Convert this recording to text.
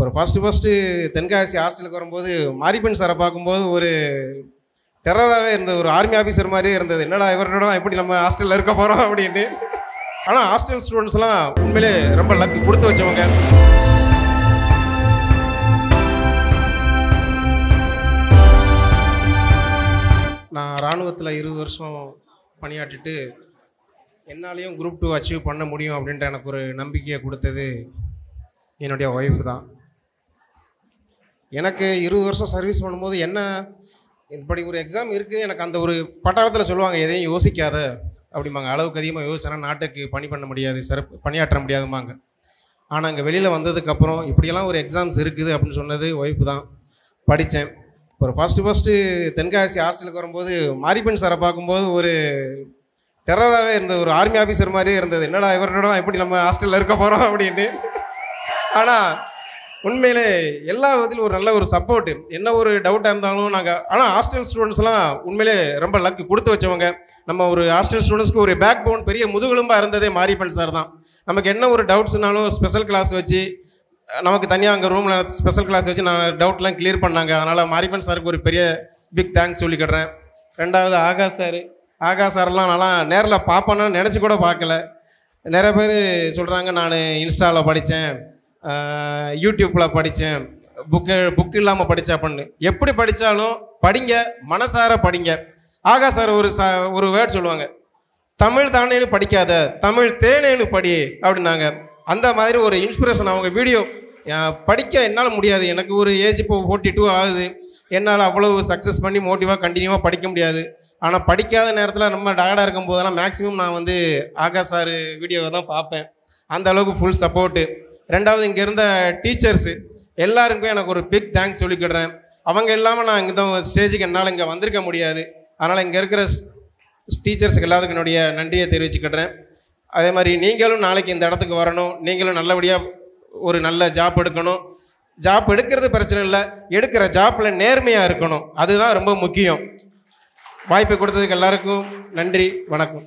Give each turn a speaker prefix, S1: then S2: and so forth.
S1: ஒரு ஃபஸ்ட்டு தென்காசி ஹாஸ்டலுக்கு வரும்போது மாரிப்பன் சாரை பார்க்கும்போது ஒரு டெரராகவே இருந்தது, ஒரு ஆர்மி ஆஃபீஸர் மாதிரியே இருந்தது. என்னடா இவரோட எப்படி நம்ம ஹாஸ்டலில் இருக்க போகிறோம் அப்படின்ட்டு. ஆனால் ஹாஸ்டல் ஸ்டூடெண்ட்ஸ்லாம் உண்மையிலே ரொம்ப லக்கு கொடுத்து வச்சவங்க. நான் இராணுவத்தில் 20 வருஷம் பணியாற்றிட்டு என்னாலையும் குரூப் 2 அச்சீவ் பண்ண முடியும் அப்படின்ற எனக்கு ஒரு நம்பிக்கையை கொடுத்தது என்னுடைய ஒய்ஃப் தான். எனக்கு 20 வருஷம் சர்வீஸ் பண்ணும்போது என்ன இப்படி ஒரு எக்ஸாம் இருக்குது, எனக்கு அந்த ஒரு பட்டாளத்தில் சொல்லுவாங்க எதையும் யோசிக்காத அப்படிம்பாங்க. அளவுக்கு அதிகமாக யோசிச்சேன்னா நாட்டுக்கு பணி பண்ண முடியாது, பணியாற்ற முடியாதுமாங்க. ஆனால் இங்கே வெளியில் வந்ததுக்கப்புறம் இப்படியெல்லாம் ஒரு எக்ஸாம்ஸ் இருக்குது அப்படின்னு சொன்னது ஒய்ஃபு தான். படித்தேன். ஒரு ஃபஸ்ட்டு தென்காசி ஹாஸ்டலுக்கு வரும்போது மாரிப்பன் சாரை பார்க்கும்போது ஒரு டெரராகவே இருந்தது, ஒரு ஆர்மி ஆஃபீஸர் மாதிரியே இருந்தது. என்னடா இவரோட எப்படி நம்ம ஹாஸ்டலில் இருக்க போகிறோம் அப்படின்ட்டு. ஆனால் உண்மையிலே எல்லா விதத்திலும் ஒரு நல்ல ஒரு சப்போர்ட்டு. என்ன ஒரு டவுட்டாக இருந்தாலும் நாங்கள் ஆனால் ஹாஸ்டல் ஸ்டூடெண்ட்ஸ்லாம் உண்மையிலே ரொம்ப லக்கு கொடுத்து வச்சவங்க. நம்ம ஒரு ஹாஸ்டல் ஸ்டூடெண்ட்ஸ்க்கு ஒரு பேக் போன் பெரிய முதுகெலும்பாக இருந்ததே மாரிப்பன் சார் தான். நமக்கு என்ன ஒரு டவுட்ஸ்னாலும் ஸ்பெஷல் கிளாஸ் வச்சு நமக்கு தனியாக அங்கே ரூமில் ஸ்பெஷல் கிளாஸ் வச்சு நான் டவுட்லாம் கிளியர் பண்ணாங்க. அதனால் மாரிப்பன் சாருக்கு ஒரு பெரிய பிக் தேங்க்ஸ் சொல்லிக்கிடுறேன். ரெண்டாவது ஆகாஷ் சாரெல்லாம் நான்லாம் நேரில் பார்ப்பேன்னு நினச்சி கூட பார்க்கல. நிறைய பேர் சொல்கிறாங்க நான் இன்ஸ்டாவில் படித்தேன், யூடியூப்பில் படித்தேன், புக்கு இல்லாமல் படித்தேன் அப்படின்னு. எப்படி படித்தாலும் படிங்க, மனசார படிங்க. ஆகாஷ் சார் ஒரு வேர்ட் சொல்லுவாங்க, தமிழ் தானேன்னு படிக்காத, தமிழ் தேனேன்னு படி அப்படின்னாங்க. அந்த மாதிரி ஒரு இன்ஸ்பிரேஷன். அவங்க வீடியோ படிக்க என்னால் முடியாது, எனக்கு ஒரு ஏஜ் இப்போ 42 ஆகுது, என்னால் அவ்வளவு சக்ஸஸ் பண்ணி மோட்டிவாக கண்டினியூவாக படிக்க முடியாது. ஆனால் படிக்காத நேரத்தில் நம்ம டயர்டாக இருக்கும் போதெல்லாம் மேக்ஸிமம் நான் வந்து ஆகாஷ் சார் வீடியோவை தான் பார்ப்பேன். அந்த அளவுக்கு ஃபுல் சப்போர்ட்டு. ரெண்டாவது இங்கே இருந்த டீச்சர்ஸு எல்லாருக்குமே எனக்கு ஒரு பிக் தேங்க்ஸ் சொல்லிக்கிடுறேன். அவங்க இல்லாமல் நான் இந்த ஸ்டேஜுக்கு என்னால் இங்கே வந்திருக்க முடியாது. அதனால் இங்கே இருக்கிற டீச்சர்ஸுக்கு எல்லாத்துக்கும் என்னுடைய நன்றியை தெரிவிச்சுக்கிடுறேன். அதே மாதிரி நீங்களும் நாளைக்கு இந்த இடத்துக்கு வரணும், நீங்களும் நல்லபடியாக ஒரு நல்ல ஜாப் எடுக்கணும். ஜாப் எடுக்கிறது பிரச்சனை இல்லை, எடுக்கிற ஜாப்பில் நேர்மையாக இருக்கணும், அதுதான் ரொம்ப முக்கியம். வாய்ப்பு கொடுத்ததுக்கு எல்லாருக்கும் நன்றி, வணக்கம்.